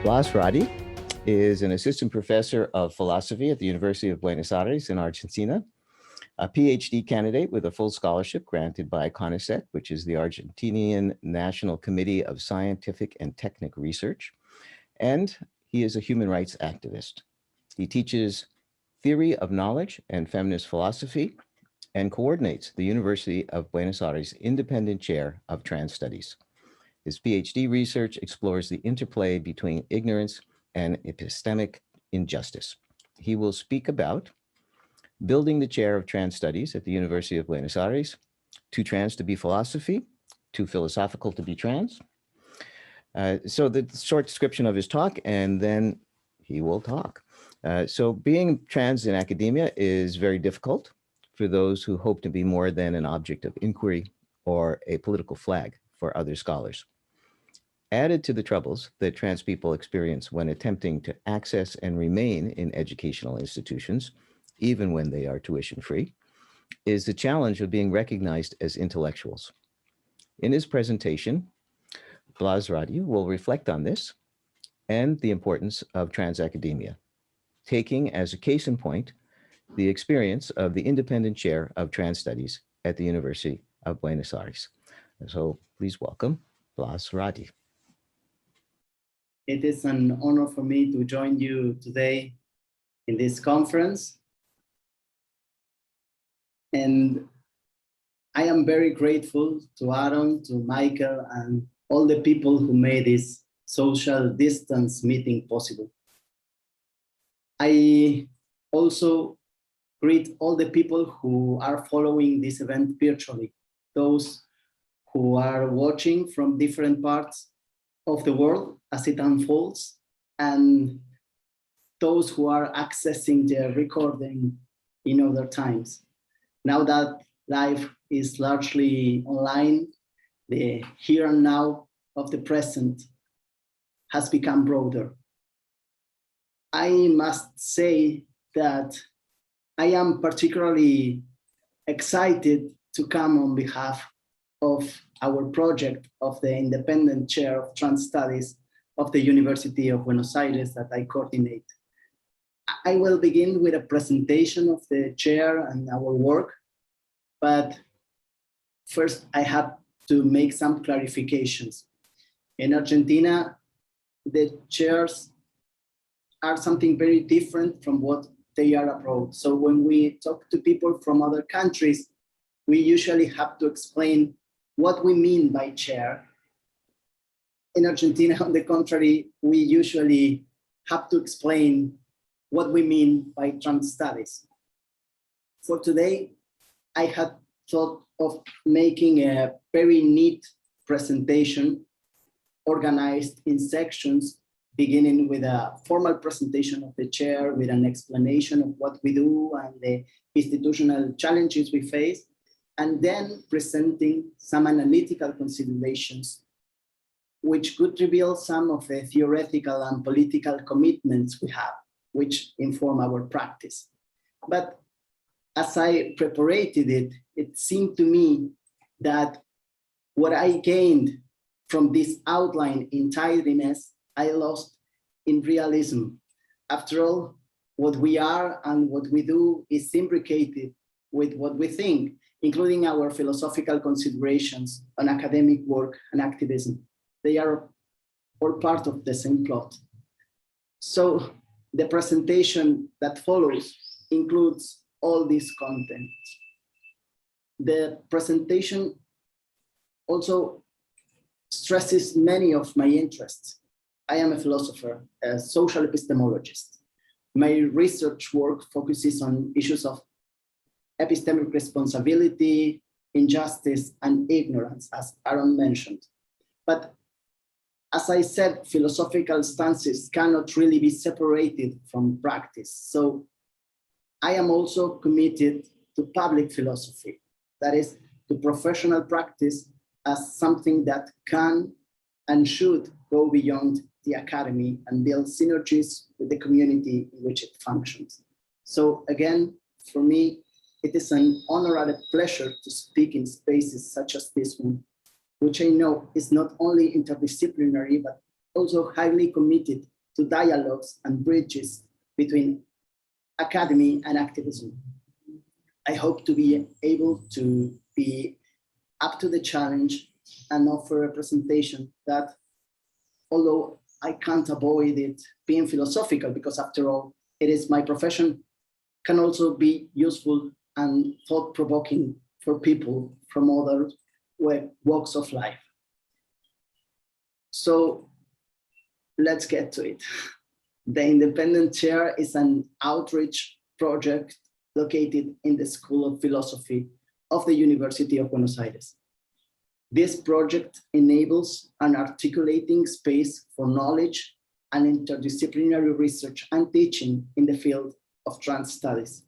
Blas Radi is an assistant professor of philosophy at the University of Buenos Aires in Argentina, a PhD candidate with a full scholarship granted by CONICET, which is the Argentinian National Committee of Scientific and Technical Research, and he is a human rights activist. He teaches theory of knowledge and feminist philosophy and coordinates the University of Buenos Aires Independent Chair of Trans Studies. His PhD research explores the interplay between ignorance and epistemic injustice. He will speak about building the chair of trans studies at the University of Buenos Aires, too trans to be philosophy, too philosophical to be trans. So the short description of his talk, and then he will talk. So being trans in academia is very difficult for those who hope to be more than an object of inquiry or a political flag for other scholars. Added to the troubles that trans people experience when attempting to access and remain in educational institutions, even when they are tuition free, is the challenge of being recognized as intellectuals. In his presentation, Blas Radi will reflect on this and the importance of trans academia, taking as a case in point the experience of the independent chair of trans studies at the University of Buenos Aires. So please welcome Blas Radi. It is an honor for me to join you today in this conference. And I am very grateful to Aaron, to Michael, and all the people who made this social distance meeting possible. I also greet all the people who are following this event virtually, those who are watching from different parts of the world as it unfolds, and those who are accessing the recording in other times. Now that life is largely online, the here and now of the present has become broader. I must say that I am particularly excited to come on behalf of our project of the Independent Chair of Trans Studies of the University of Buenos Aires that I coordinate. I will begin with a presentation of the chair and our work, but first I have to make some clarifications. In Argentina, the chairs are something very different from what they are abroad. So when we talk to people from other countries, we usually have to explain what we mean by chair. In Argentina, on the contrary, we usually have to explain what we mean by trans studies. For today, I had thought of making a very neat presentation organized in sections, beginning with a formal presentation of the chair with an explanation of what we do and the institutional challenges we face, and then presenting some analytical considerations which could reveal some of the theoretical and political commitments we have, which inform our practice. But as I prepared it, it seemed to me that what I gained from this outline in tidiness, I lost in realism. After all, what we are and what we do is imbricated with what we think, including our philosophical considerations on academic work and activism. They are all part of the same plot. So the presentation that follows includes all this content. The presentation also stresses many of my interests. I am a philosopher, a social epistemologist. My research work focuses on issues of epistemic responsibility, injustice, and ignorance, as Aaron mentioned. But as I said, philosophical stances cannot really be separated from practice. So I am also committed to public philosophy, that is, to professional practice as something that can and should go beyond the academy and build synergies with the community in which it functions. So again, for me, it is an honor and a pleasure to speak in spaces such as this one, which I know is not only interdisciplinary, but also highly committed to dialogues and bridges between academy and activism. I hope to be able to be up to the challenge and offer a presentation that, although I can't avoid it being philosophical, because after all, it is my profession, can also be useful and thought-provoking for people from other walks of life. So let's get to it. The Independent Chair is an outreach project located in the School of Philosophy of the University of Buenos Aires. This project enables an articulating space for knowledge and interdisciplinary research and teaching in the field of trans studies.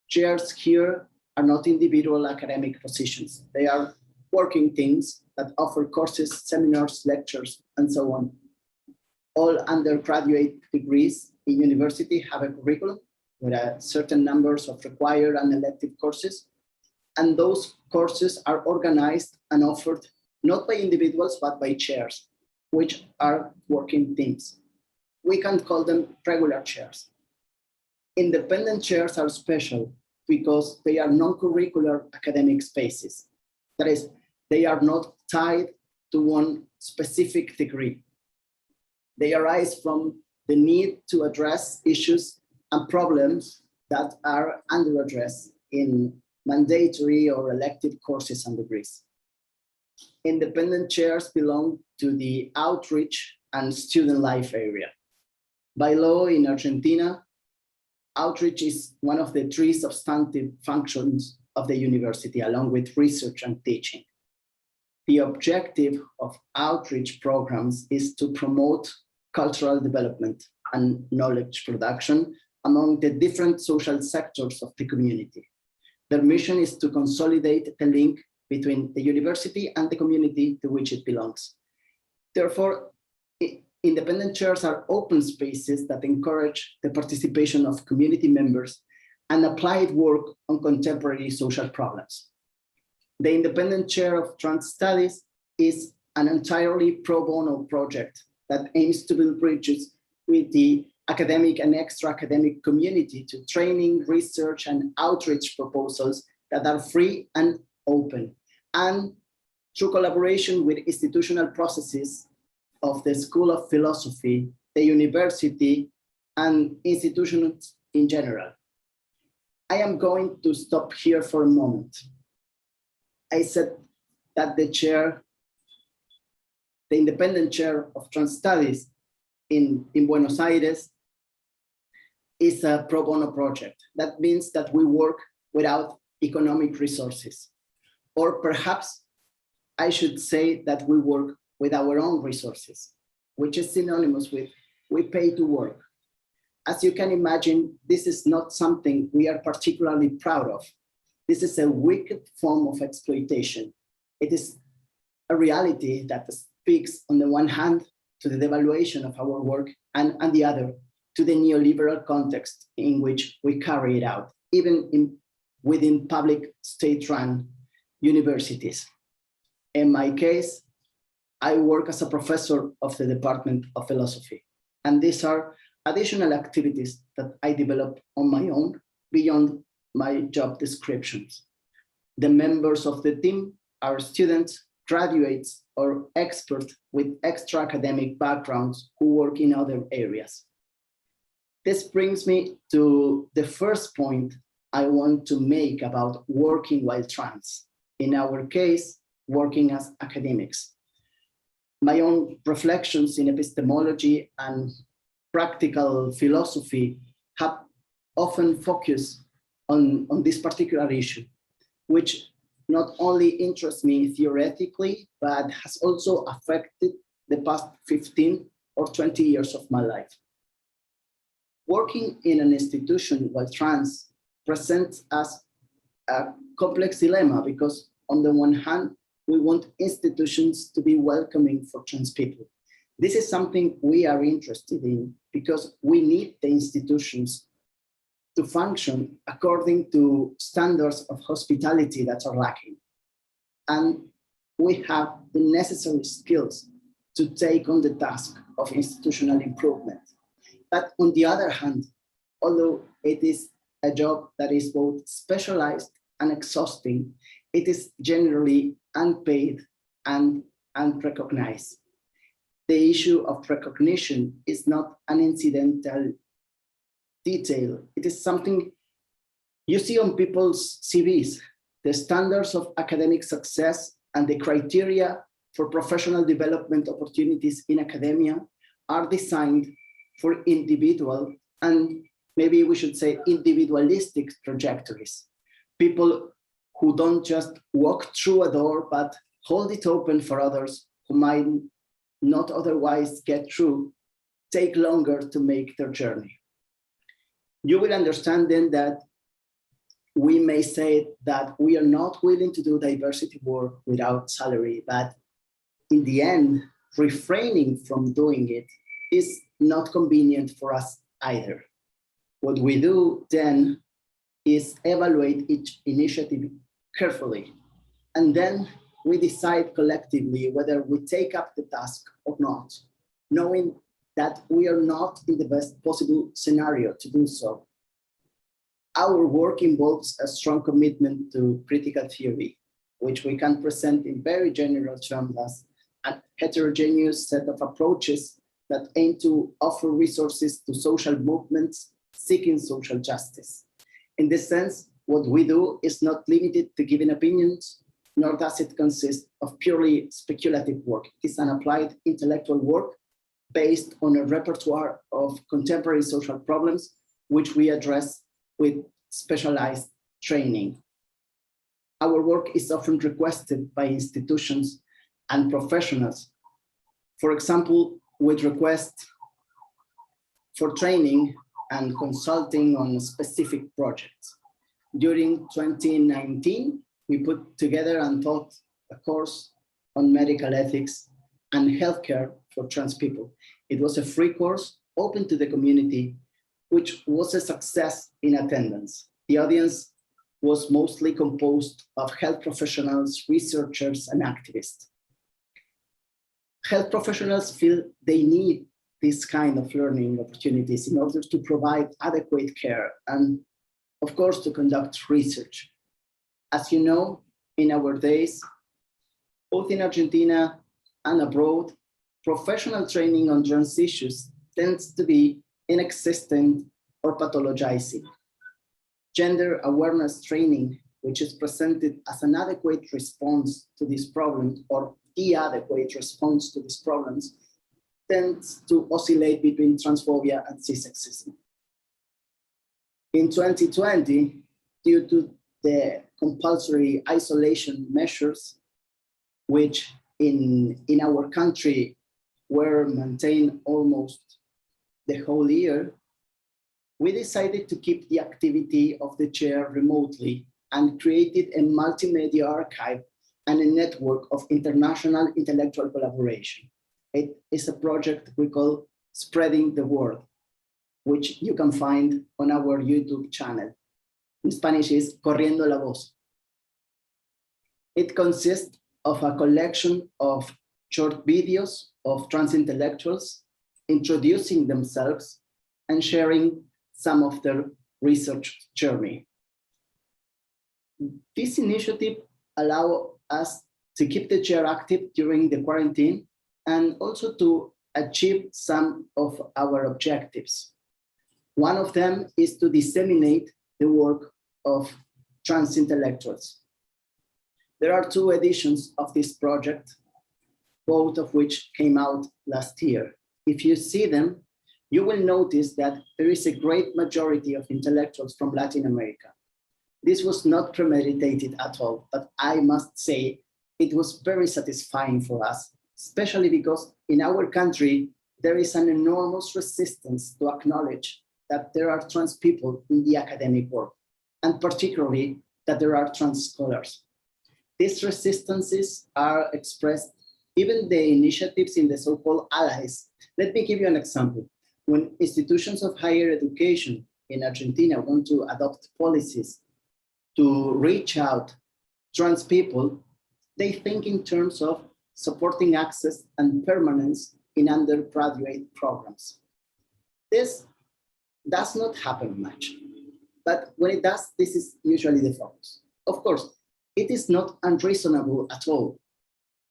Chairs here are not individual academic positions. They are working teams that offer courses, seminars, lectures, and so on. All undergraduate degrees in university have a curriculum with a certain numbers of required and elective courses. And those courses are organized and offered not by individuals, but by chairs, which are working teams. We can call them regular chairs. Independent chairs are special because they are non-curricular academic spaces. That is, they are not tied to one specific degree. They arise from the need to address issues and problems that are under-addressed in mandatory or elective courses and degrees. Independent chairs belong to the outreach and student life area. By law in Argentina, outreach is one of the three substantive functions of the university, along with research and teaching. The objective of outreach programs is to promote cultural development and knowledge production among the different social sectors of the community. Their mission is to consolidate the link between the university and the community to which it belongs. Therefore, independent chairs are open spaces that encourage the participation of community members and applied work on contemporary social problems. The Independent Chair of Trans Studies is an entirely pro bono project that aims to build bridges with the academic and extra-academic community to training, research, and outreach proposals that are free and open, and through collaboration with institutional processes of the School of Philosophy, the university, and institutions in general. I am going to stop here for a moment. I said that the Independent Chair of Trans Studies in Buenos Aires is a pro bono project. That means that we work without economic resources. Or perhaps I should say that we work with our own resources, which is synonymous with we pay to work. As you can imagine, this is not something we are particularly proud of. This is a wicked form of exploitation. It is a reality that speaks on the one hand to the devaluation of our work and on the other to the neoliberal context in which we carry it out, even within public state-run universities. In my case, I work as a professor of the Department of Philosophy, and these are additional activities that I develop on my own beyond my job descriptions. The members of the team are students, graduates, or experts with extra academic backgrounds who work in other areas. This brings me to the first point I want to make about working while trans. In our case, working as academics. My own reflections in epistemology and practical philosophy have often focused on this particular issue, which not only interests me theoretically, but has also affected the past 15 or 20 years of my life. Working in an institution while trans presents us a complex dilemma because on the one hand, we want institutions to be welcoming for trans people. This is something we are interested in because we need the institutions to function according to standards of hospitality that are lacking. And we have the necessary skills to take on the task of institutional improvement. But on the other hand, although it is a job that is both specialized and exhausting, it is generally unpaid and unrecognized. The issue of recognition is not an incidental detail. It is something you see on people's CVs. The standards of academic success and the criteria for professional development opportunities in academia are designed for individual and maybe we should say individualistic trajectories. People who don't just walk through a door, but hold it open for others who might not otherwise get through, take longer to make their journey. You will understand then that we may say that we are not willing to do diversity work without salary, but in the end, refraining from doing it is not convenient for us either. What we do then is evaluate each initiative carefully, and then we decide collectively whether we take up the task or not, knowing that we are not in the best possible scenario to do so. Our work involves a strong commitment to critical theory, which we can present in very general terms as a heterogeneous set of approaches that aim to offer resources to social movements seeking social justice. In this sense, what we do is not limited to giving opinions, nor does it consist of purely speculative work. It is an applied intellectual work based on a repertoire of contemporary social problems, which we address with specialized training. Our work is often requested by institutions and professionals. For example, with requests for training and consulting on specific projects. During 2019, we put together and taught a course on medical ethics and healthcare for trans people. It was a free course open to the community, which was a success in attendance. The audience was mostly composed of health professionals, researchers, and activists. Health professionals feel they need this kind of learning opportunities in order to provide adequate care and, of course, to conduct research. As you know, in our days, both in Argentina and abroad, professional training on trans issues tends to be inexistent or pathologizing. Gender awareness training, which is presented as an adequate response to these problems or the adequate response to these problems, tends to oscillate between transphobia and cissexism. In 2020, due to the compulsory isolation measures, which in our country were maintained almost the whole year, we decided to keep the activity of the chair remotely and created a multimedia archive and a network of international intellectual collaboration. It is a project we call Spreading the Word, which you can find on our YouTube channel. In Spanish is Corriendo la Voz. It consists of a collection of short videos of trans intellectuals introducing themselves and sharing some of their research journey. This initiative allows us to keep the chair active during the quarantine and also to achieve some of our objectives. One of them is to disseminate the work of trans intellectuals. There are 2 editions of this project, both of which came out last year. If you see them, you will notice that there is a great majority of intellectuals from Latin America. This was not premeditated at all, but I must say it was very satisfying for us, especially because in our country, there is an enormous resistance to acknowledge that there are trans people in the academic world, and particularly that there are trans scholars. These resistances are expressed, even the initiatives in the so-called allies. Let me give you an example. When institutions of higher education in Argentina want to adopt policies to reach out trans people, they think in terms of supporting access and permanence in undergraduate programs. This does not happen much, but when it does, this is usually the focus. Of course, it is not unreasonable at all.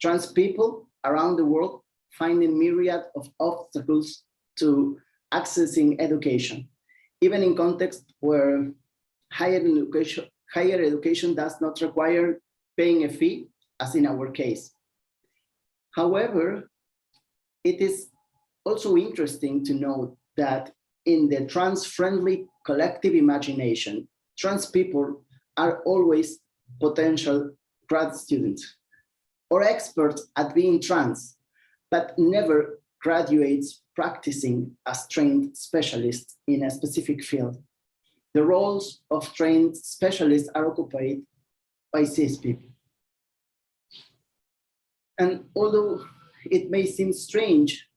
Trans people around the world find a myriad of obstacles to accessing education, even in contexts where higher education does not require paying a fee, as in our case. However, it is also interesting to note that in the trans-friendly collective imagination, trans people are always potential grad students or experts at being trans, but never graduates practicing as trained specialists in a specific field. The roles of trained specialists are occupied by cis people. And although it may seem strange,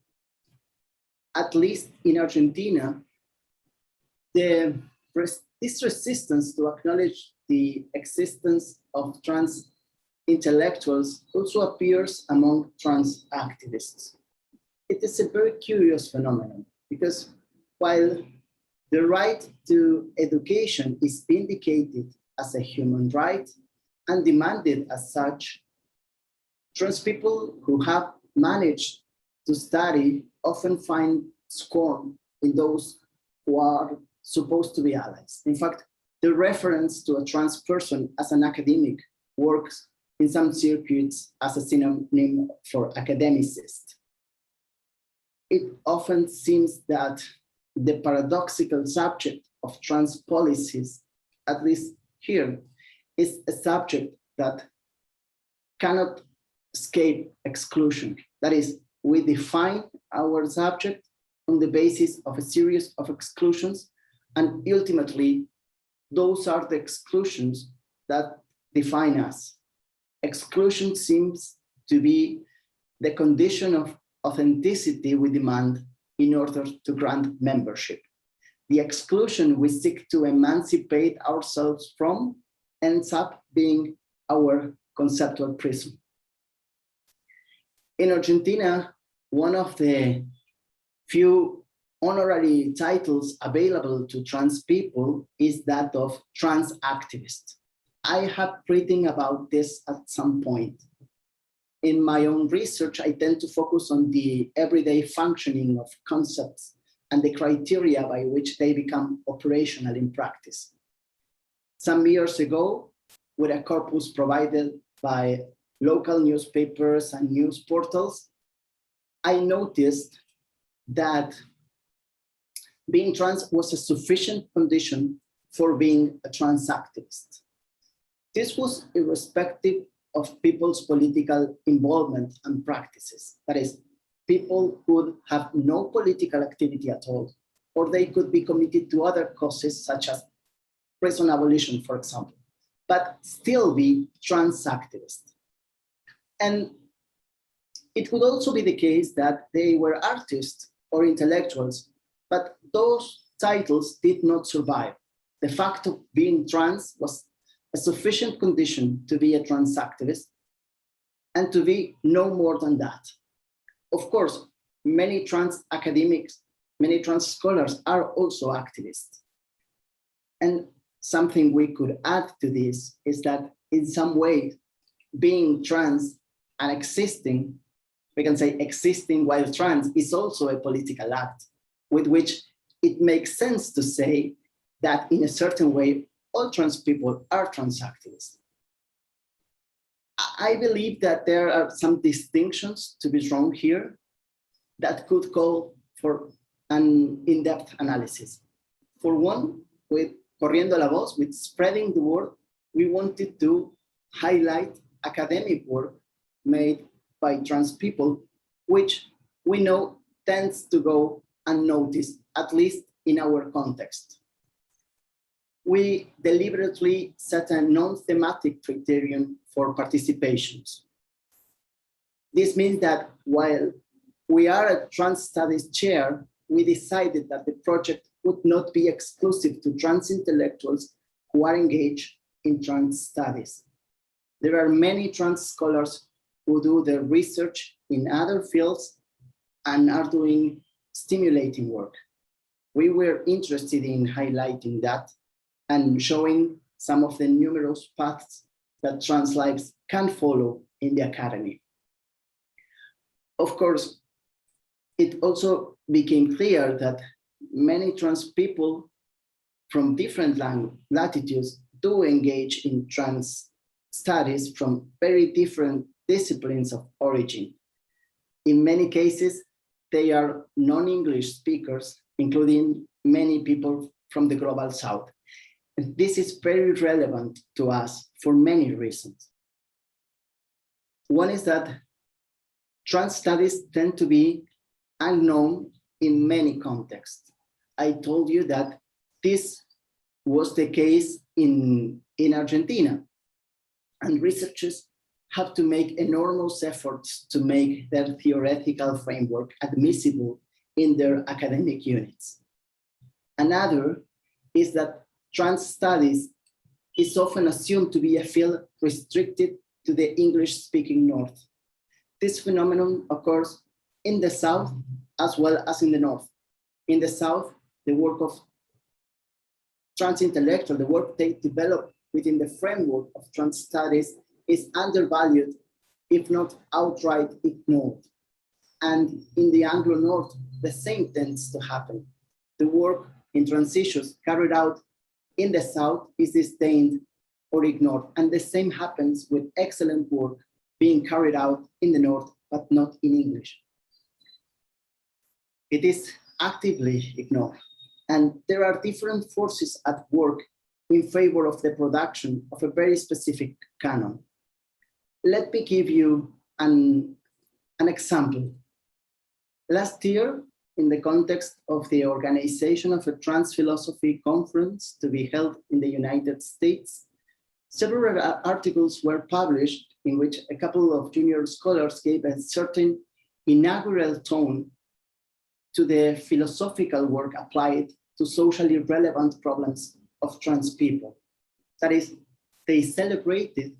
at least in Argentina, this resistance to acknowledge the existence of trans intellectuals also appears among trans activists. It is a very curious phenomenon because while the right to education is vindicated as a human right and demanded as such, trans people who have managed to study often find scorn in those who are supposed to be allies. In fact, the reference to a trans person as an academic works in some circuits as a synonym for academicist. It often seems that the paradoxical subject of trans policies, at least here, is a subject that cannot escape exclusion. That is, we define our subject on the basis of a series of exclusions, and ultimately, those are the exclusions that define us. Exclusion seems to be the condition of authenticity we demand in order to grant membership. The exclusion we seek to emancipate ourselves from ends up being our conceptual prism. In Argentina, one of the few honorary titles available to trans people is that of trans activist. I have written about this at some point. In my own research, I tend to focus on the everyday functioning of concepts and the criteria by which they become operational in practice. Some years ago, with a corpus provided by local newspapers and news portals, I noticed that being trans was a sufficient condition for being a trans activist. This was irrespective of people's political involvement and practices. That is, people could have no political activity at all, or they could be committed to other causes such as prison abolition, for example, but still be trans activists. And it would also be the case that they were artists or intellectuals, but those titles did not survive. The fact of being trans was a sufficient condition to be a trans activist and to be no more than that. Of course, many trans academics, many trans scholars are also activists. And something we could add to this is that in some way, being trans and existing, we can say existing while trans is also a political act with which it makes sense to say that in a certain way, all trans people are trans activists. I believe that there are some distinctions to be drawn here that could call for an in-depth analysis. For one, with Corriendo la Voz, with spreading the word, we wanted to highlight academic work made by trans people, which we know tends to go unnoticed, at least in our context. We deliberately set a non-thematic criterion for participations. This means that while we are a trans studies chair, we decided that the project would not be exclusive to trans intellectuals who are engaged in trans studies. There are many trans scholars who do their research in other fields and are doing stimulating work. We were interested in highlighting that and showing some of the numerous paths that trans lives can follow in the academy. Of course, it also became clear that many trans people from different latitudes do engage in trans studies from very different disciplines of origin. In many cases, they are non-English speakers, including many people from the Global South. And this is very relevant to us for many reasons. One is that trans studies tend to be unknown in many contexts. I told you that this was the case in Argentina, and researchers have to make enormous efforts to make their theoretical framework admissible in their academic units. Another is that trans studies is often assumed to be a field restricted to the English-speaking North. This phenomenon occurs in the South as well as in the North. In the South, the work of trans intellectuals, the work they develop within the framework of trans studies is undervalued, if not outright ignored. And in the Anglo-North, the same tends to happen. The work in trans issues carried out in the South is disdained or ignored. And the same happens with excellent work being carried out in the North, but not in English. It is actively ignored. And there are different forces at work in favor of the production of a very specific canon. Let me give you an example. Last year, in the context of the organization of a trans philosophy conference to be held in the United States, several articles were published in which a couple of junior scholars gave a certain inaugural tone to the philosophical work applied to socially relevant problems of trans people. That is, they celebrated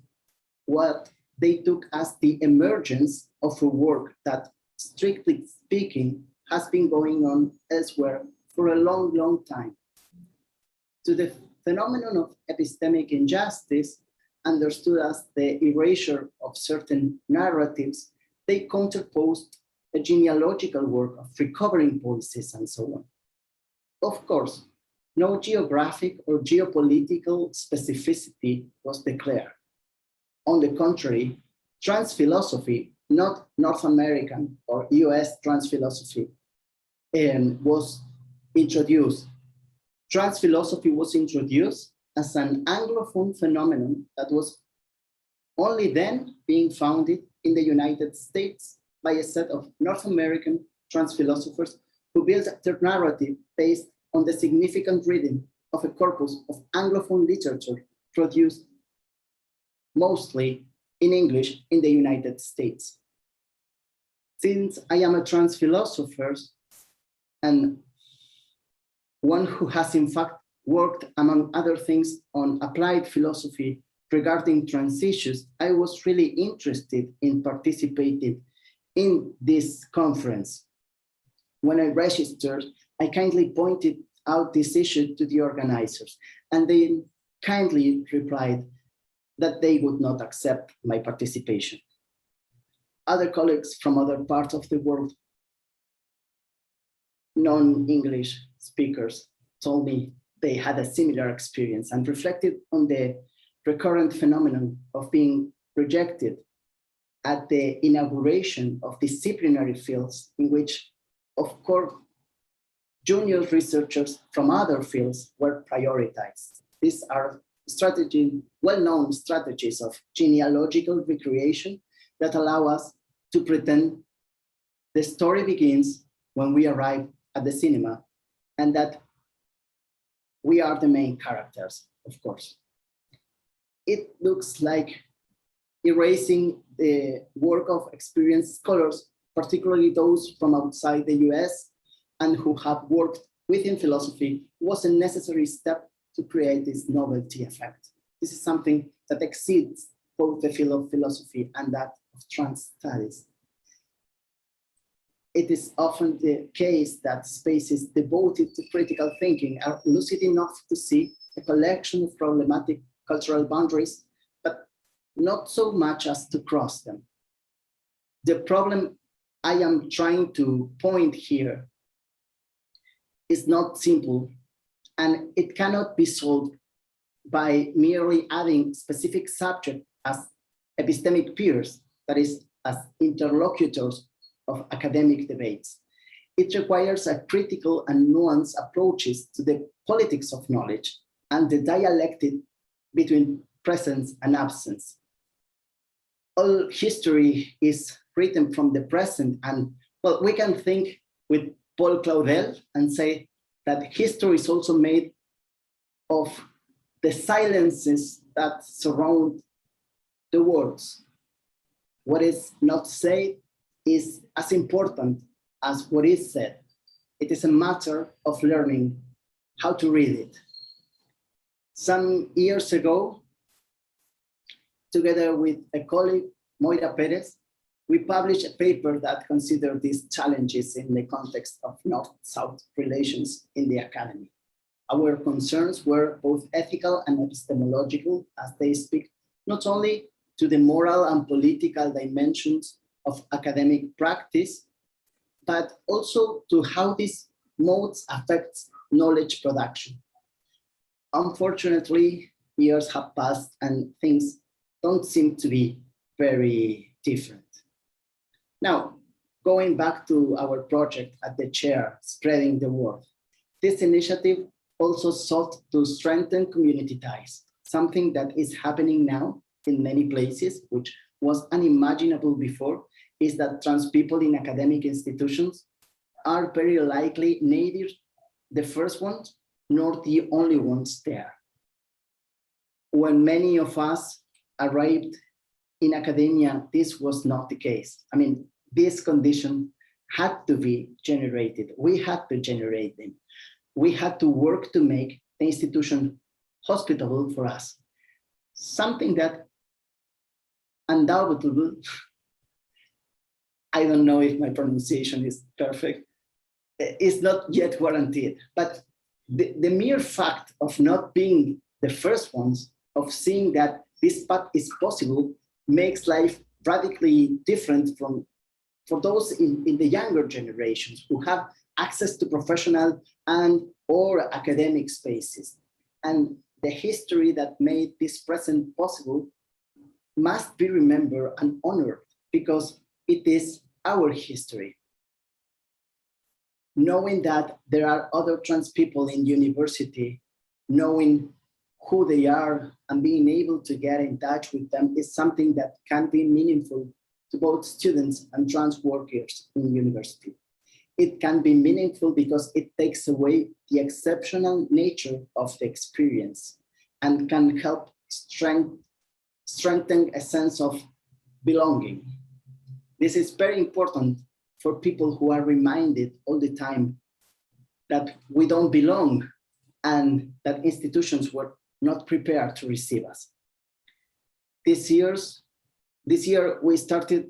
what they took as the emergence of a work that, strictly speaking, has been going on elsewhere for a long, long time. To the phenomenon of epistemic injustice, understood as the erasure of certain narratives, they counterposed a genealogical work of recovering voices and so on. Of course, no geographic or geopolitical specificity was declared. On the contrary, trans philosophy, not North American or US trans philosophy, was introduced. Trans philosophy was introduced as an Anglophone phenomenon that was only then being founded in the United States by a set of North American trans philosophers who built their narrative based on the significant reading of a corpus of Anglophone literature produced mostly in English in the United States. Since I am a trans philosopher and one who has in fact worked, among other things, on applied philosophy regarding trans issues, I was really interested in participating in this conference. When I registered, I kindly pointed out this issue to the organizers, and they kindly replied that they would not accept my participation. Other colleagues from other parts of the world, non-English speakers, told me they had a similar experience and reflected on the recurrent phenomenon of being rejected at the inauguration of disciplinary fields in which, of course, junior researchers from other fields were prioritized. These are well-known strategies of genealogical recreation that allow us to pretend the story begins when we arrive at the cinema and that we are the main characters, of course. It looks like erasing the work of experienced scholars, particularly those from outside the US and who have worked within philosophy, was a necessary step to create this novelty effect. This is something that exceeds both the field of philosophy and that of trans studies. It is often the case that spaces devoted to critical thinking are lucid enough to see a collection of problematic cultural boundaries, but not so much as to cross them. The problem I am trying to point here is not simple, and it cannot be solved by merely adding specific subjects as epistemic peers, that is, as interlocutors of academic debates. It requires a critical and nuanced approaches to the politics of knowledge and the dialectic between presence and absence. All history is written from the present, and well, we can think with Paul Claudel and say that history is also made of the silences that surround the words. What is not said is as important as what is said. It is a matter of learning how to read it. Some years ago, together with a colleague, Moira Perez, we published a paper that considered these challenges in the context of North-South relations in the academy. Our concerns were both ethical and epistemological, as they speak not only to the moral and political dimensions of academic practice, but also to how these modes affect knowledge production. Unfortunately, years have passed and things don't seem to be very different. Now, going back to our project at the chair, Spreading the Word, this initiative also sought to strengthen community ties, something that is happening now in many places, which was unimaginable before, is that trans people in academic institutions are very likely neither the first ones nor the only ones there. When many of us arrived in academia, this was not the case. I mean, this condition had to be generated. We had to generate them. We had to work to make the institution hospitable for us. Something that undoubtedly, I don't know if my pronunciation is perfect, is not yet guaranteed, but the mere fact of not being the first ones, of seeing that this path is possible, makes life radically different for those in the younger generations who have access to professional and or academic spaces. And the history that made this present possible must be remembered and honored because it is our history. Knowing that there are other trans people in university, knowing who they are and being able to get in touch with them is something that can be meaningful to both students and trans workers in university. It can be meaningful because it takes away the exceptional nature of the experience and can help strengthen a sense of belonging. This is very important for people who are reminded all the time that we don't belong and that institutions were not prepared to receive us. This year we started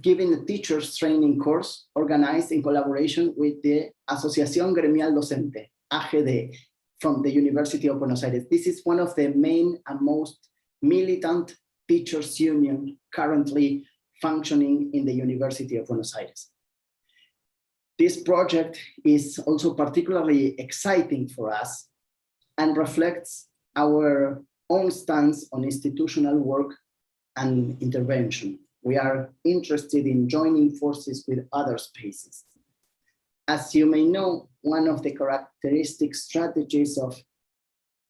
giving a teachers training course organized in collaboration with the Asociación Gremial Docente, AGD, from the University of Buenos Aires. This is one of the main and most militant teachers union currently functioning in the University of Buenos Aires. This project is also particularly exciting for us and reflects our own stance on institutional work and intervention. We are interested in joining forces with other spaces. As you may know, one of the characteristic strategies of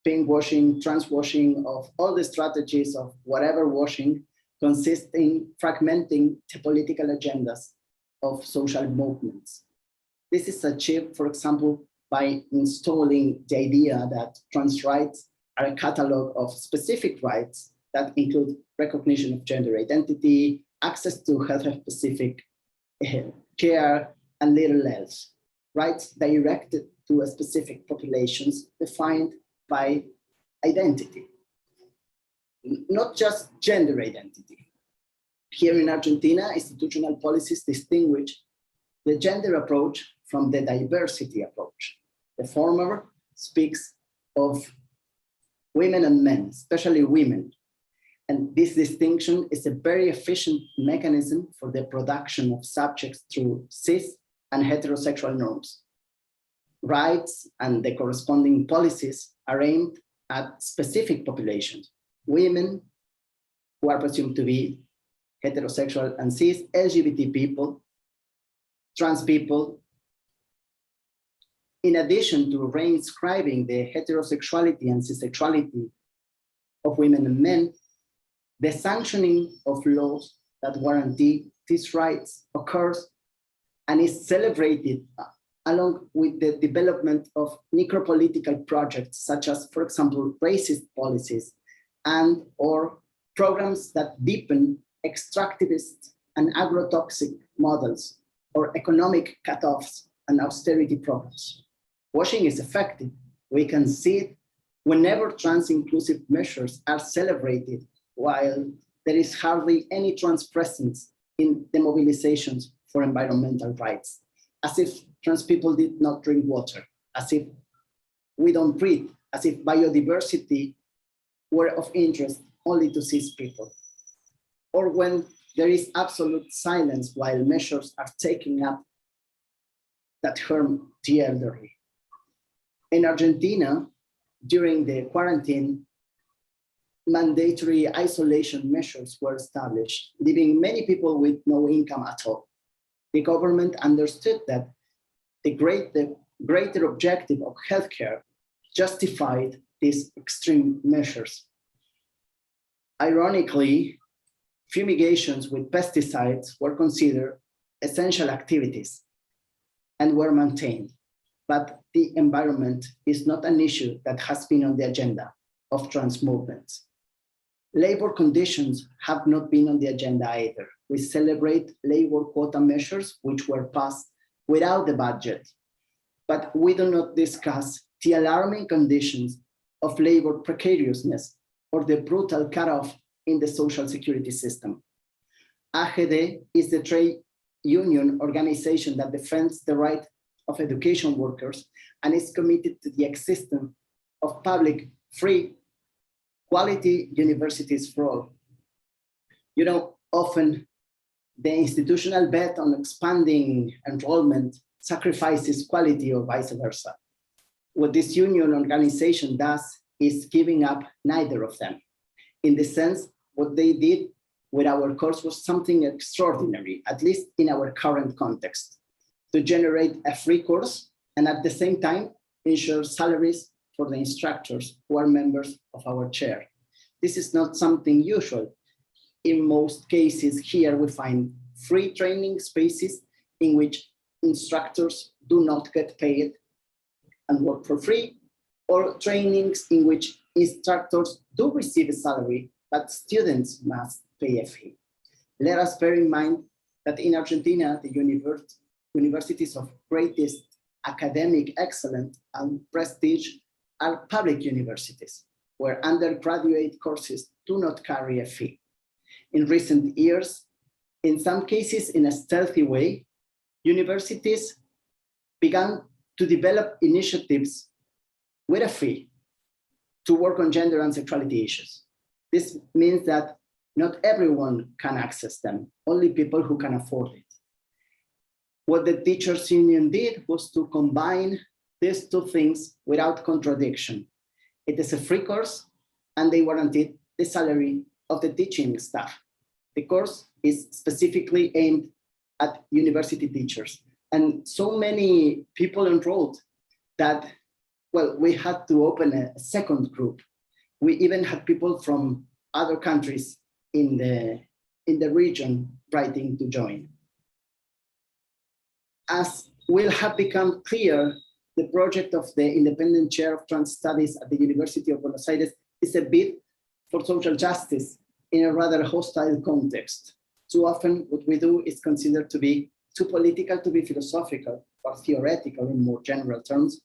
pinkwashing, transwashing, of all the strategies of whatever washing consists in fragmenting the political agendas of social movements. This is achieved, for example, by installing the idea that trans rights are a catalog of specific rights that include recognition of gender identity, access to health-specific care, and little else. Rights directed to a specific populations defined by identity, not just gender identity. Here in Argentina, institutional policies distinguish the gender approach from the diversity approach. The former speaks of women and men, especially women. And this distinction is a very efficient mechanism for the production of subjects through cis and heterosexual norms. Rights and the corresponding policies are aimed at specific populations, women who are presumed to be heterosexual and cis, LGBT people, trans people. In addition to reinscribing the heterosexuality and cissexuality of women and men, the sanctioning of laws that guarantee these rights occurs and is celebrated along with the development of necropolitical projects, such as, for example, racist policies and or programs that deepen extractivist and agrotoxic models or economic cutoffs and austerity programs. Washing is effective. We can see it whenever trans-inclusive measures are celebrated, while there is hardly any trans presence in the mobilizations for environmental rights, as if trans people did not drink water, as if we don't breathe, as if biodiversity were of interest only to cis people, or when there is absolute silence while measures are taken up that harm the elderly. In Argentina, during the quarantine, mandatory isolation measures were established, leaving many people with no income at all. The government understood that the greater objective of healthcare justified these extreme measures. Ironically, fumigations with pesticides were considered essential activities and were maintained, but the environment is not an issue that has been on the agenda of trans movements. Labor conditions have not been on the agenda either. We celebrate labor quota measures which were passed without the budget, but we do not discuss the alarming conditions of labor precariousness or the brutal cutoff in the social security system. AGD is the trade union organization that defends the right of education workers and is committed to the existence of public, free, quality universities for all. You know, often the institutional bet on expanding enrollment sacrifices quality or vice versa. What this union organization does is giving up neither of them. In the sense, what they did with our course was something extraordinary, at least in our current context, to generate a free course and at the same time ensure salaries for the instructors who are members of our chair. This is not something usual. In most cases here we find free training spaces in which instructors do not get paid and work for free, or trainings in which instructors do receive a salary, but students must pay a fee. Let us bear in mind that in Argentina, the universities of greatest academic excellence and prestige are public universities, where undergraduate courses do not carry a fee. In recent years, in some cases in a stealthy way, universities began to develop initiatives with a fee to work on gender and sexuality issues. This means that not everyone can access them, only people who can afford it. What the teachers union did was to combine these two things without contradiction. It is a free course and they guaranteed the salary of the teaching staff. The course is specifically aimed at university teachers. And so many people enrolled that, well, we had to open a second group. We even had people from other countries in the region writing to join. As will have become clear, the project of the independent chair of trans studies at the University of Buenos Aires is a bid for social justice in a rather hostile context. Too often what we do is considered to be too political to be philosophical or theoretical in more general terms.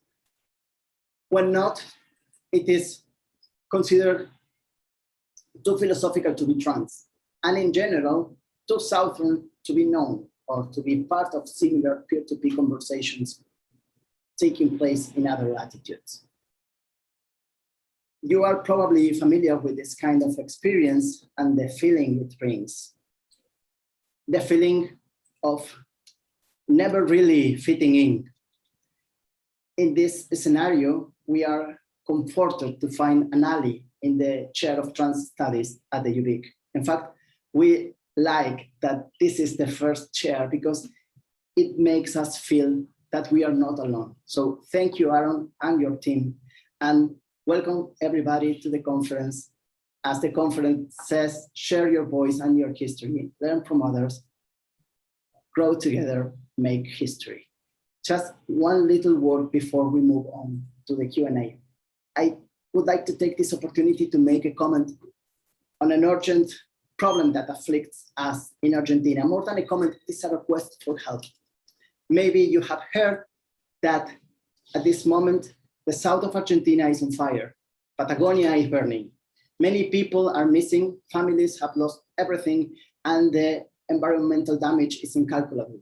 When not, it is considered too philosophical to be trans. And in general, too southern to be known or to be part of similar peer-to-peer conversations taking place in other latitudes. You are probably familiar with this kind of experience and the feeling it brings. The feeling of never really fitting in. In this scenario, we are comforted to find an ally in the chair of trans studies at the UVic. In fact, we like that this is the first chair because it makes us feel that we are not alone. So thank you, Aaron, and your team, and welcome everybody to the conference. As the conference says, share your voice and your history, learn from others, grow together, make history. Just one little word before we move on to the Q&A. I would like to take this opportunity to make a comment on an urgent problem that afflicts us in Argentina. More than a comment, it's a request for help. Maybe you have heard that at this moment, the south of Argentina is on fire. Patagonia is burning. Many people are missing, families have lost everything, and the environmental damage is incalculable.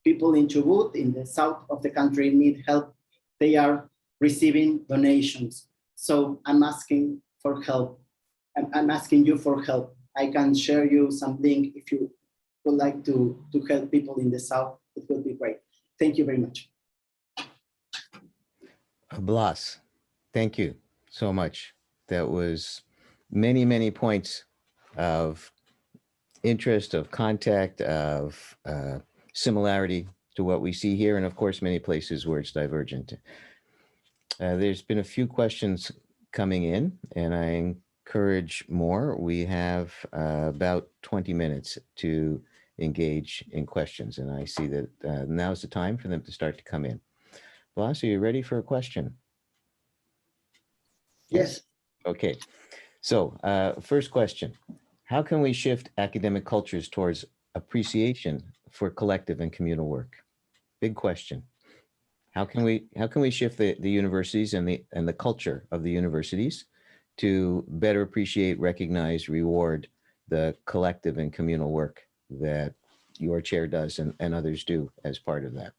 People in Chubut, in the south of the country, need help. They are receiving donations. So I'm asking for help. I'm asking you for help. I can share you some link if you would like to help people in the south. It would be great. Thank you very much. Blas, thank you so much. That was many, many points of interest, of contact, of similarity to what we see here, and of course, many places where it's divergent. There's been a few questions coming in, and I encourage more. We have about 20 minutes to engage in questions, and I see that now's the time for them to start to come in. Blas, are you ready for a question? Yes. Okay, so first question. How can we shift academic cultures towards appreciation for collective and communal work? Big question. How can we shift the universities and the culture of the universities to better appreciate, recognize, reward the collective and communal work that your chair does and others do as part of that?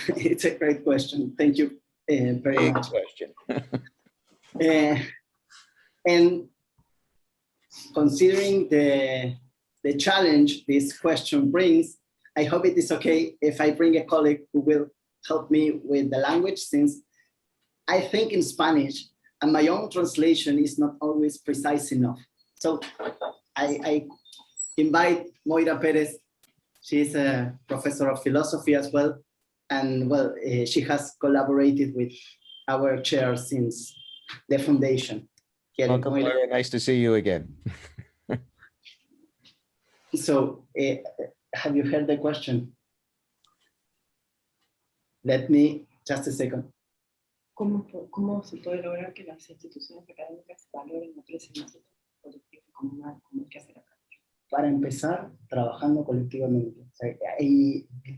It's a great question. Thank you very much. Question. And considering the challenge this question brings, I hope it is okay if I bring a colleague who will help me with the language, since I think in Spanish and my own translation is not always precise enough. So I invite Moira Perez. She's a professor of philosophy as well. And well, she has collaborated with our chair since the foundation. Welcome, Moira. Nice to see you again. So, have you heard the question? Let me, just a second. ¿Cómo se puede lograr que las instituciones académicas valoren la presencia colectiva como hay que hacer acá? Para empezar, trabajando colectivamente. O sea,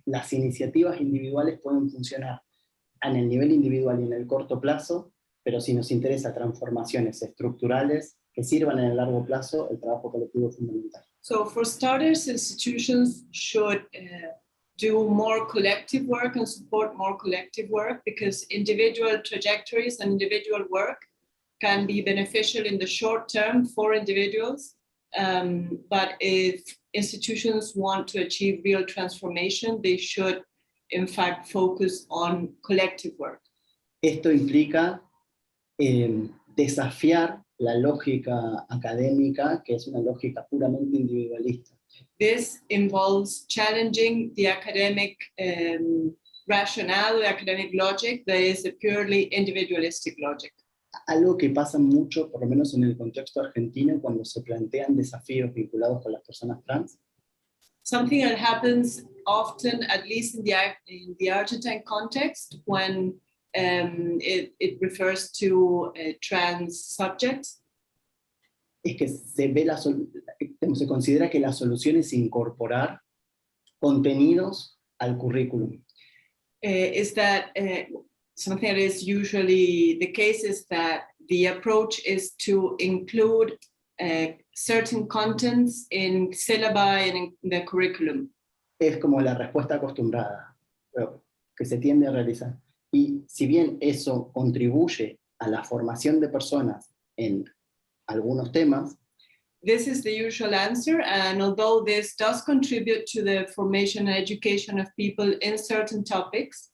las iniciativas individuales pueden funcionar en el nivel individual y en el corto plazo, pero si nos interesa transformaciones estructurales que sirvan en el largo plazo, el trabajo colectivo es fundamental. So for starters, institutions should do more collective work and support more collective work, because individual trajectories and individual work can be beneficial in the short term for individuals. But if institutions want to achieve real transformation, they should, in fact, focus on collective work. Esto implica desafiar la lógica académica, que es una lógica puramente individualista. This involves challenging the academic rationale, the academic logic that is a purely individualistic logic. Algo que pasa mucho, por lo menos en el contexto argentino, cuando se plantean desafíos vinculados con las personas trans. Something that happens often, at least in the Argentine context, when it refers to trans subjects. Es que se considera que la solución es incorporar contenidos al currículum. Is that something that is usually the case is that the approach is to include certain contents in syllabi and in the curriculum. Es como la respuesta acostumbrada que se tiende a realizar. Y si bien eso contribuye a la formación de personas en algunos temas, This is the usual answer, and although this does contribute to the formation and education of people in certain topics,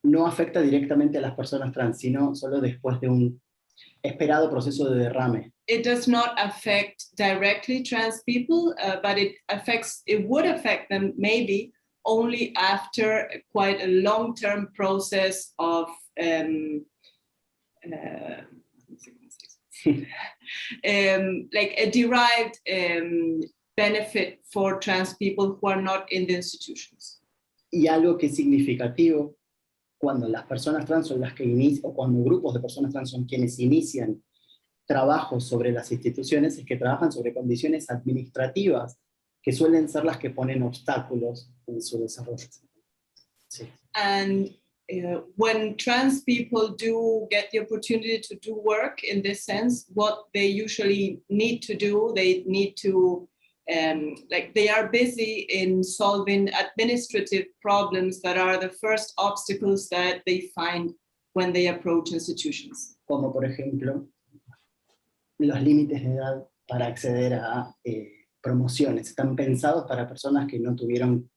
no afecta directamente a las personas trans, sino solo después de un esperado proceso de derrame. it does not affect directly trans people, but it would affect them maybe only after quite a long-term process of like a derived benefit for trans people who are not in the institutions. Y algo que es significativo cuando las personas trans son las que inician, o cuando grupos de personas trans son quienes inician trabajos sobre las instituciones, es que trabajan sobre condiciones administrativas que suelen ser las que ponen obstáculos en su desarrollo. Sí. And when trans people do get the opportunity to do work in this sense, what they usually need to do, they need to, like they are busy in solving administrative problems that are the first obstacles that they find when they approach institutions. Como por ejemplo, los límites de edad para acceder a promociones. Están pensados para personas que no tuvieron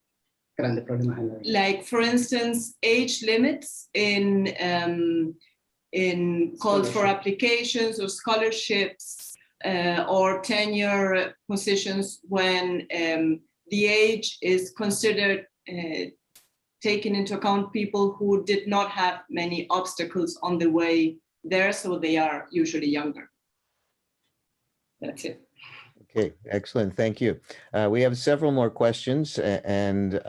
grandes problemas en la vida. Like, for instance, age limits in calls for applications or scholarships or tenure positions when the age is considered taking into account people who did not have many obstacles on the way there, so they are usually younger. That's it. Okay, excellent. Thank you. We have several more questions and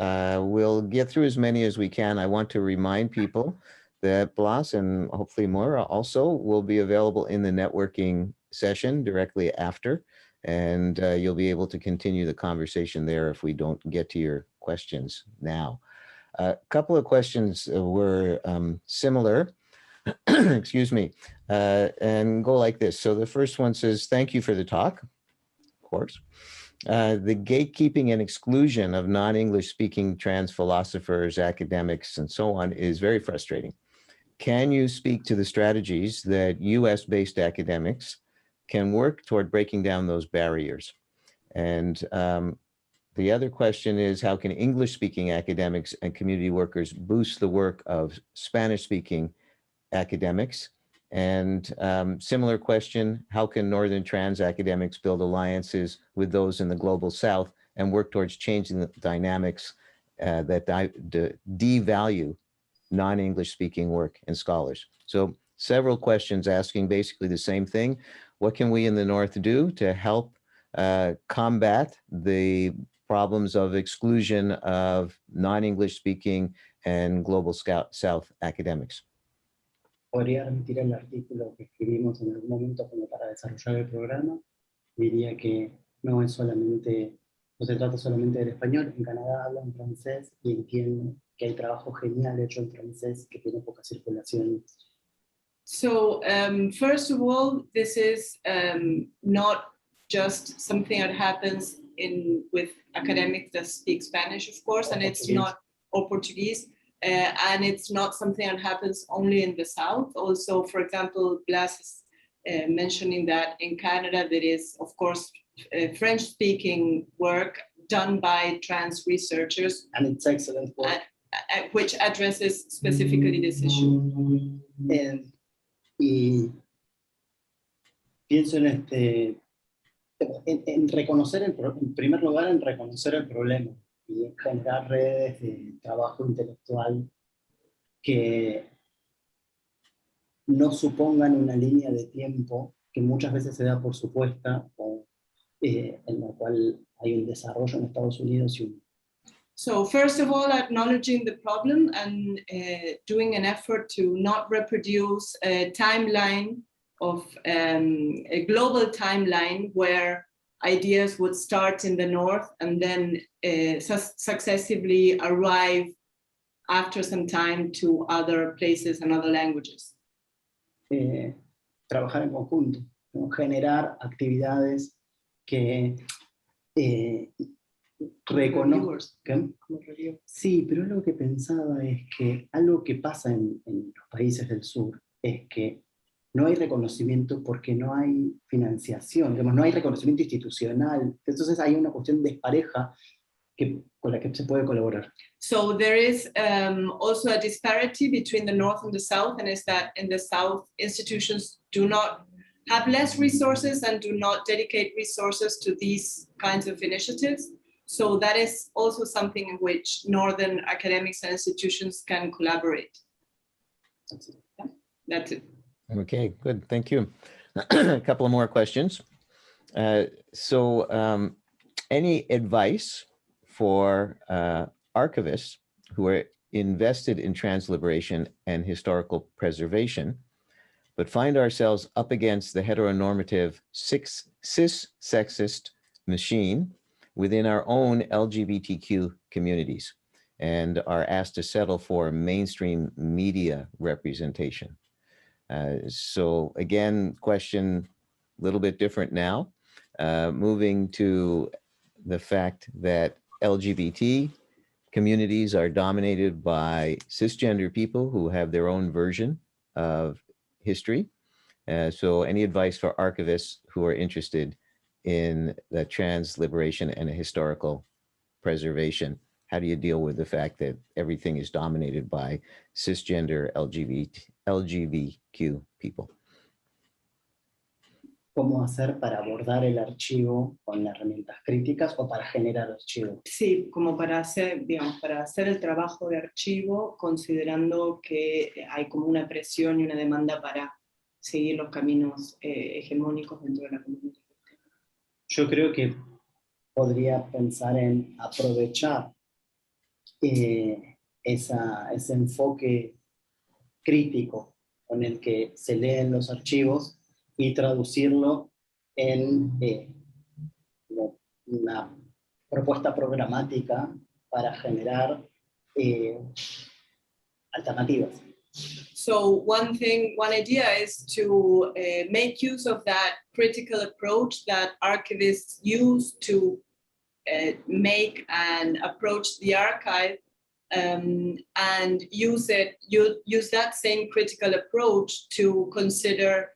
we'll get through as many as we can. I want to remind people that Blas and hopefully more also will be available in the networking session directly after, and you'll be able to continue the conversation there if we don't get to your questions now. A couple of questions were similar, excuse me, and go like this. So the first one says, thank you for the talk. Course. The gatekeeping and exclusion of non-English speaking trans philosophers, academics, and so on is very frustrating. Can you speak to the strategies that US-based academics can work toward breaking down those barriers? And the other question is, how can English-speaking academics and community workers boost the work of Spanish-speaking academics? And similar question, how can Northern trans academics build alliances with those in the global South and work towards changing the dynamics that devalue non-English speaking work and scholars? So several questions asking basically the same thing. What can we in the North do to help combat the problems of exclusion of non-English speaking and global South academics? Podría remitir el artículo que escribimos en algún momento como para desarrollar el programa. Diría que no se trata solamente del español. En Canadá hablan francés y entiendo que hay trabajo genial hecho en francés que tiene poca circulación. So first of all, this is not just something that happens with academics that speak Spanish, of course, and it's not, or Portuguese. And it's not something that happens only in the South. Also, for example, Blas is mentioning that in Canada, there is, of course, French-speaking work done by trans researchers. And it's excellent work. Which addresses specifically this issue. Y pienso en reconocer en primer lugar, en reconocer el problema y generar redes de trabajo intelectual que no supongan una línea de tiempo que muchas veces se da por supuesta o en la cual hay un desarrollo en Estados Unidos y un... So first of all, acknowledging the problem and doing an effort to not reproduce a timeline of a global timeline where ideas would start in the North and then successively arrive after some time to other places and other languages. Trabajar en conjunto. ¿no? Generar actividades que reconozcan. Sí, pero lo que pensaba es que algo que pasa en los países del sur es que no hay reconocimiento porque no hay financiación, digamos, no hay reconocimiento institucional. Entonces hay una cuestión despareja con la que se puede colaborar. So there is also a disparity between the North and the South, and is that in the South, institutions do not have less resources and do not dedicate resources to these kinds of initiatives. So that is also something in which Northern academics and institutions can collaborate. Yeah, that's it. Okay, good. Thank you. A couple of more questions. Any advice for archivists who are invested in transliberation and historical preservation, but find ourselves up against the heteronormative cis-sexist machine within our own LGBTQ communities and are asked to settle for mainstream media representation? So again, question a little bit different now, moving to the fact that LGBT communities are dominated by cisgender people who have their own version of history. So any advice for archivists who are interested in the trans-liberation and historical preservation? How do you deal with the fact that everything is dominated by cisgender LGBTQ people? ¿Cómo hacer para abordar el archivo con herramientas críticas o para generar archivo? Sí, como para hacer, digamos, para hacer el trabajo de archivo, considerando que hay como una presión y una demanda para seguir los caminos hegemónicos dentro de la comunidad. Yo creo que podría pensar en aprovechar ese enfoque crítico con el que se leen los archivos y traducirlo en una propuesta programática para generar alternativas. So one idea is to make use of that critical approach that archivists use to make and approach the archive, and use that same critical approach to consider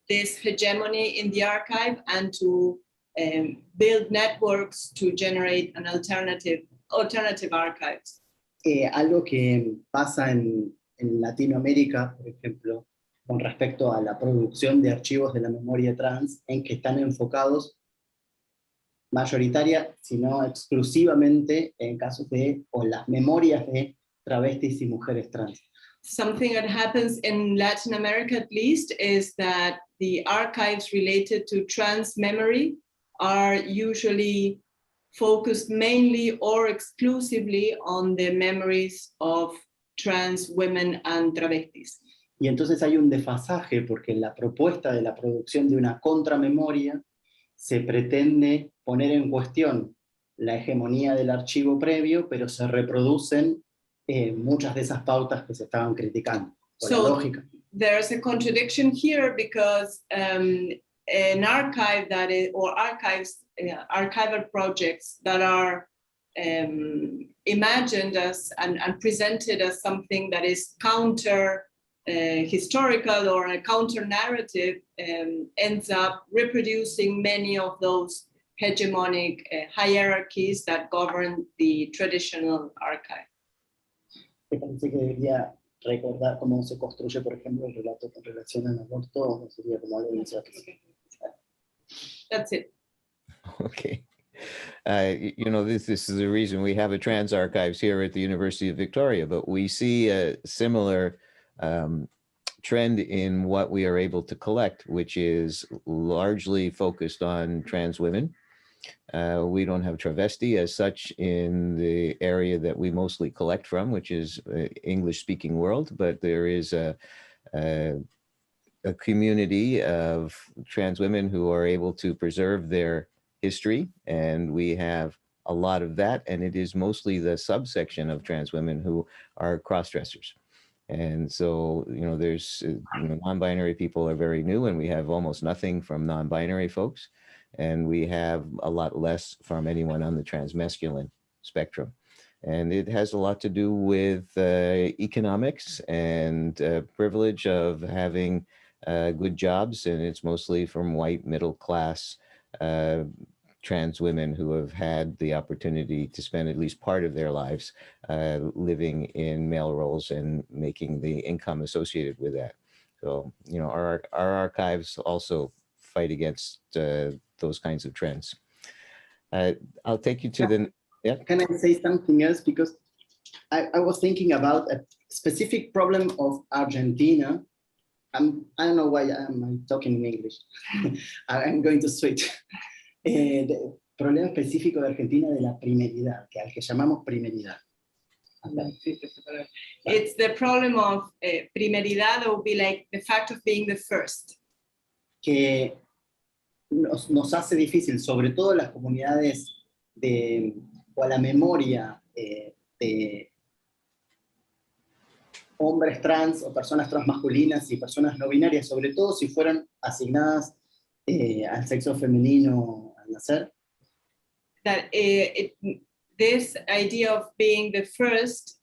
this hegemony in the archive and to build networks to generate an alternative archives. Algo que pasa en Latinoamérica, por ejemplo, con respecto a la producción de archivos de la memoria trans, en que están enfocados mayoritaria, sino exclusivamente en casos o las memorias de travestis y mujeres trans. Something that happens in Latin America, at least, is that the archives related to trans memory are usually focused mainly or exclusively on the memories of trans women and travestis. Y entonces hay un desfasaje porque en la propuesta de la producción de una contramemoria se pretende poner en cuestión la hegemonía del archivo previo, pero se reproducen muchas de esas pautas que se estaban criticando. So there's a contradiction here because an archive that is, or archival projects that are imagined as and presented as something that is counter historical or a counter narrative ends up reproducing many of those hegemonic hierarchies that govern the traditional archive. Me parece que debería recordar cómo se construye, por ejemplo, el relato con relación al aborto, no sería como algo de That's it. Okay. This is the reason we have a trans archives here at the University of Victoria, but we see a similar trend in what we are able to collect, which is largely focused on trans women. We don't have travesti as such in the area that we mostly collect from, which is English-speaking world, but there is a community of trans women who are able to preserve their history, and we have a lot of that, and it is mostly the subsection of trans women who are cross-dressers. And so, there's non-binary people are very new, and we have almost nothing from non-binary folks, and we have a lot less from anyone on the transmasculine spectrum. And it has a lot to do with economics and privilege of having good jobs, and it's mostly from white middle class trans women who have had the opportunity to spend at least part of their lives living in male roles and making the income associated with that. So, our archives also fight against those kinds of trends. I'll take you to the, yeah. Can I say something else? Because I was thinking about a specific problem of Argentina. I don't know why I'm talking in English. I'm going to switch. El problema específico de Argentina de la primeridad, al que llamamos primeridad. It's the problem of primeridad, or be like the fact of being the first. Que nos hace difícil, sobre todo las comunidades o a la memoria de hombres trans o personas transmasculinas y personas no binarias, sobre todo si fueran asignadas al sexo femenino al nacer. That this idea of being the first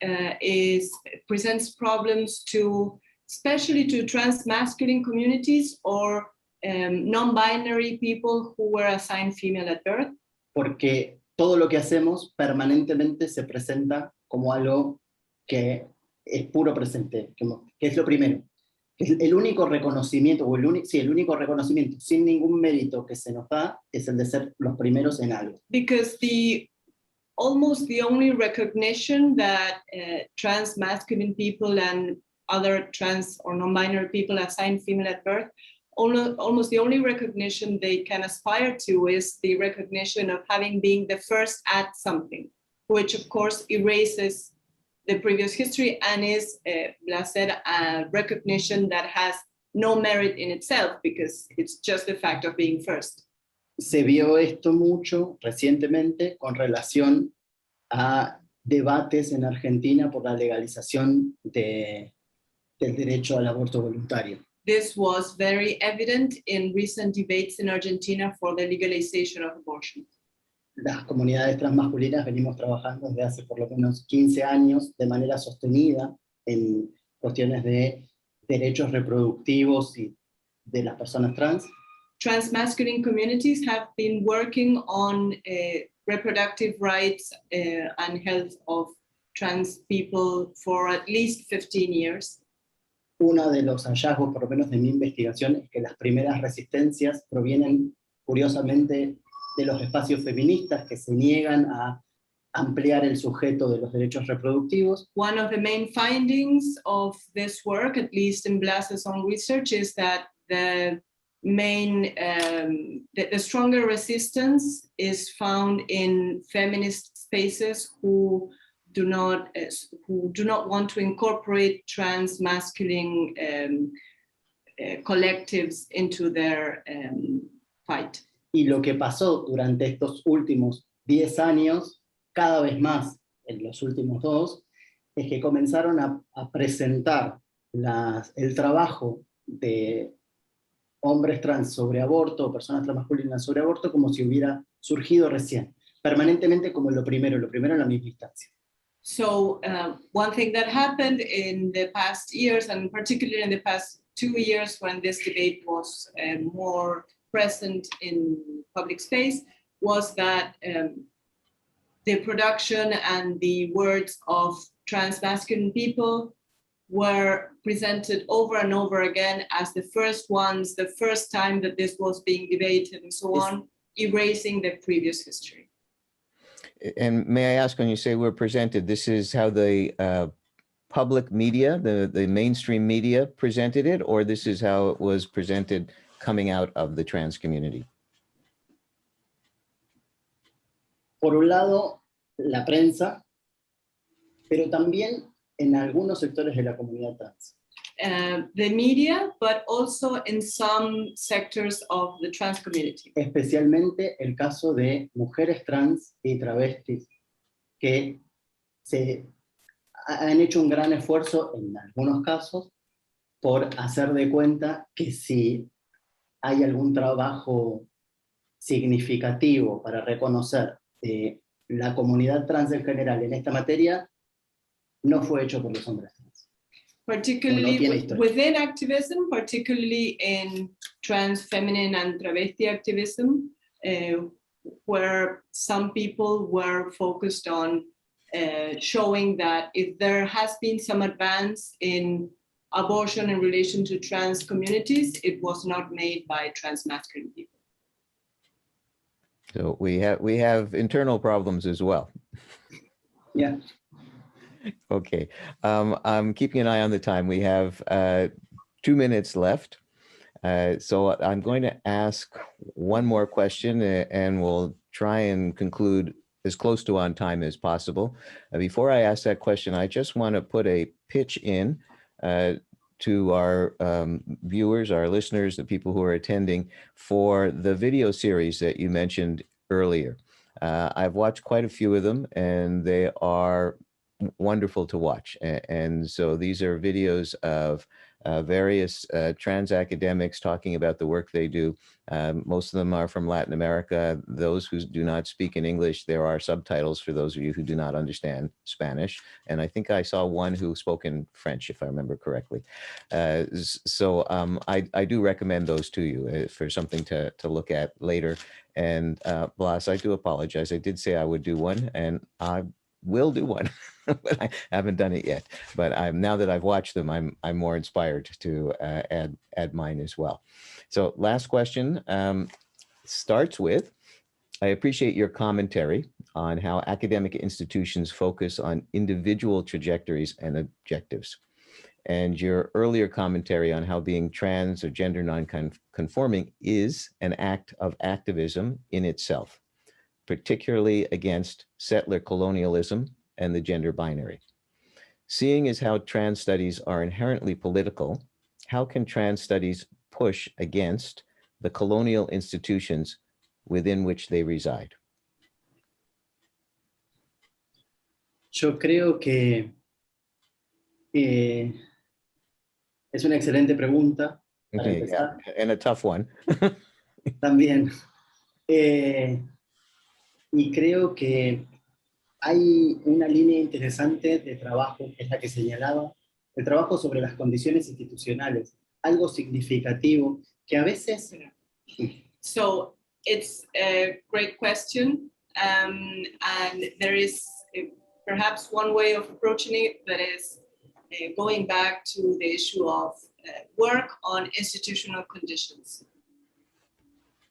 presents problems to, especially to transmasculine communities or non-binary people who were assigned female at birth. Porque todo lo que hacemos permanentemente se presenta como algo que es puro presente, que es lo primero. El único reconocimiento, o el único reconocimiento sin ningún mérito que se nos da es el de ser los primeros en algo. Because almost the only recognition that trans masculine people and other trans or non-binary people assigned female at birth, almost the only recognition they can aspire to is the recognition of having been the first at something, which of course erases the previous history and is, Blas said, a recognition that has no merit in itself because it's just the fact of being first. Se vio esto mucho recientemente con relación a debates en Argentina por la legalización del derecho al aborto voluntario. This was very evident in recent debates in Argentina for the legalization of abortion. Las comunidades transmasculinas venimos trabajando desde hace por lo menos 15 años de manera sostenida en cuestiones de derechos reproductivos y de las personas trans. Transmasculine communities have been working on reproductive rights and health of trans people for at least 15 years. Uno de los hallazgos, por lo menos de mi investigación, es que las primeras resistencias provienen, curiosamente, de los espacios feministas que se niegan a ampliar el sujeto de los derechos reproductivos. One of the main findings of this work, at least in Blas's own research, is that the stronger resistance is found in feminist spaces who do not want to incorporate trans masculine collectives into their fight. Y lo que pasó durante estos últimos 10 años, cada vez más en los últimos 2, es que comenzaron a presentar el trabajo de hombres trans sobre aborto, personas transmasculinas sobre aborto, como si hubiera surgido recién, permanentemente como lo primero en la misma instancia. So one thing that happened in the past years, and particularly in the past 2 years when this debate was more present in public space, was that the production and the words of transmasculine people were presented over and over again as the first ones, the first time that this was being debated and so on, erasing the previous history. And may I ask, when you say we're presented, this is how the public media, the mainstream media presented it, or this is how it was presented coming out of the trans community? Por un lado, la prensa, pero también en algunos sectores de la comunidad trans. The media, but also in some sectors of the trans community. Especialmente el caso de mujeres trans y travestis que se han hecho un gran esfuerzo en algunos casos por hacer de cuenta que si hay algún trabajo significativo para reconocer la comunidad trans en general en esta materia, no fue hecho por los hombres trans. Particularly tiene historia. within activism, particularly in trans, feminine, and travesti activism, where some people were focused on showing that if there has been some advance in abortion in relation to trans communities, it was not made by trans masculine people. So we have internal problems as well. Yeah. Okay, I'm keeping an eye on the time. We have 2 minutes left. So I'm going to ask one more question and we'll try and conclude as close to on time as possible. Before I ask that question, I just want to put a pitch in to our viewers, our listeners, the people who are attending for the video series that you mentioned earlier. I've watched quite a few of them and they are wonderful to watch. And so these are videos of various trans academics talking about the work they do. Most of them are from Latin America. Those who do not speak in English, there are subtitles for those of you who do not understand Spanish. And I think I saw one who spoke in French, if I remember correctly. So I do recommend those to you for something to look at later. And Blas, I do apologize. I did say I would do one, and I will do one, but I haven't done it yet. But now that I've watched them, I'm more inspired to add mine as well. So last question starts with, I appreciate your commentary on how academic institutions focus on individual trajectories and objectives, and your earlier commentary on how being trans or gender non-conforming is an act of activism in itself, particularly against settler colonialism and the gender binary. Seeing as how trans studies are inherently political, how can trans studies push against the colonial institutions within which they reside? Yo creo que es una excelente pregunta para Okay, empezar. yeah, and a tough one. También. Y creo que hay una línea interesante de trabajo, que es la que señalaba, el trabajo sobre las condiciones institucionales, algo significativo que a veces... So it's a great question, and there is perhaps one way of approaching it that is going back to the issue of work on institutional conditions.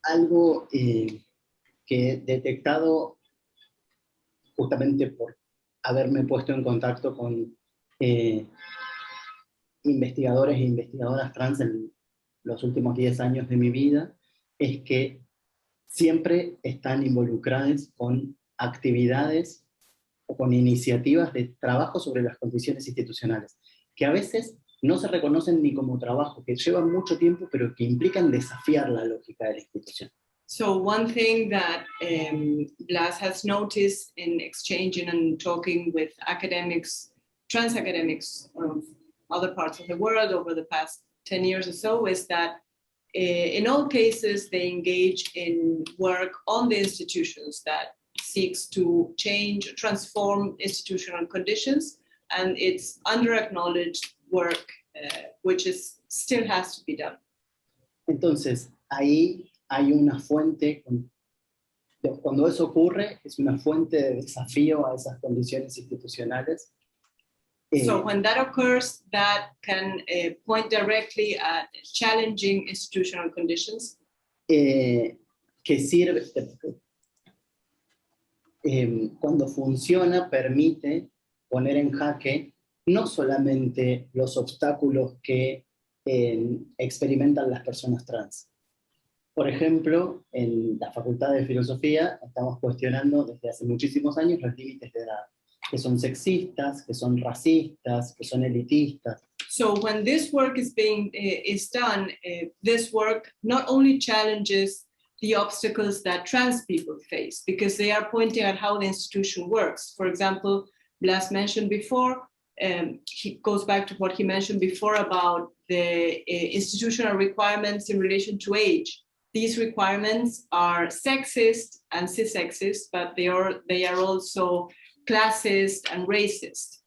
Algo que he detectado justamente por haberme puesto en contacto con investigadores e investigadoras trans en los últimos 10 años de mi vida, es que siempre están involucradas con actividades o con iniciativas de trabajo sobre las condiciones institucionales, que a veces no se reconocen ni como trabajo, que llevan mucho tiempo, pero que implican desafiar la lógica de la institución. So one thing that Blas has noticed in exchanging and talking with academics, trans academics of other parts of the world over the past 10 years or so, is that in all cases they engage in work on the institutions that seeks to change, transform institutional conditions, and it's under-acknowledged work which still has to be done. Entonces, ahí hay una fuente, cuando eso ocurre, es una fuente de desafío a esas condiciones institucionales. So when that occurs, that can point directly at challenging institutional conditions. Que sirve, cuando funciona, permite poner en jaque no solamente los obstáculos que experimentan las personas trans. Por ejemplo, en la Facultad de Filosofía estamos cuestionando desde hace muchísimos años los límites de edad, que son sexistas, que son racistas, que son elitistas. So when this work is done, this work not only challenges the obstacles that trans people face, because they are pointing at how the institution works. For example, Blas mentioned before, he goes back to what he mentioned before about the institutional requirements in relation to age. These requirements are sexist and cis-sexist, but they are also classist and racist.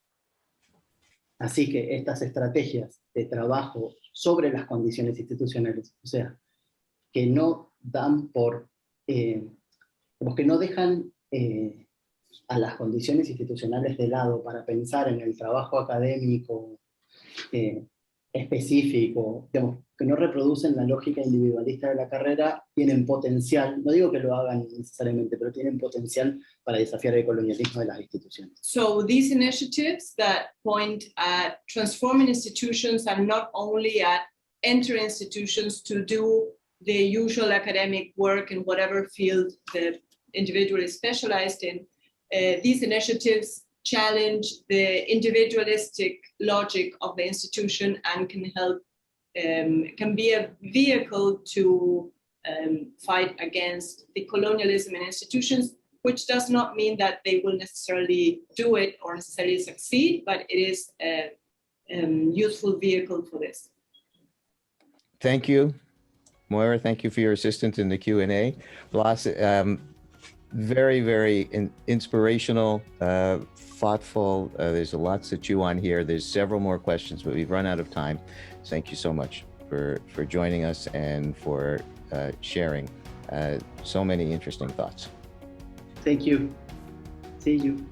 Así que estas estrategias de trabajo sobre las condiciones institucionales, o sea, que no dan por, los que no dejan a las condiciones institucionales de lado para pensar en el trabajo académico específico, digamos, que no reproducen la lógica individualista de la carrera, tienen potencial, no digo que lo hagan necesariamente, pero tienen potencial para desafiar el colonialismo de las instituciones. So these initiatives that point at transforming institutions and not only at entering institutions to do the usual academic work in whatever field the individual is specialized in, these initiatives challenge the individualistic logic of the institution and can help, can be a vehicle to fight against the colonialism in institutions, which does not mean that they will necessarily do it or necessarily succeed, but it is a useful vehicle for this. Thank you, Moira. Thank you for your assistance in the Q&A. Very, very inspirational, thoughtful. There's a lot to chew on here. There's several more questions, but we've run out of time. Thank you so much for joining us and for sharing so many interesting thoughts. Thank you. See you.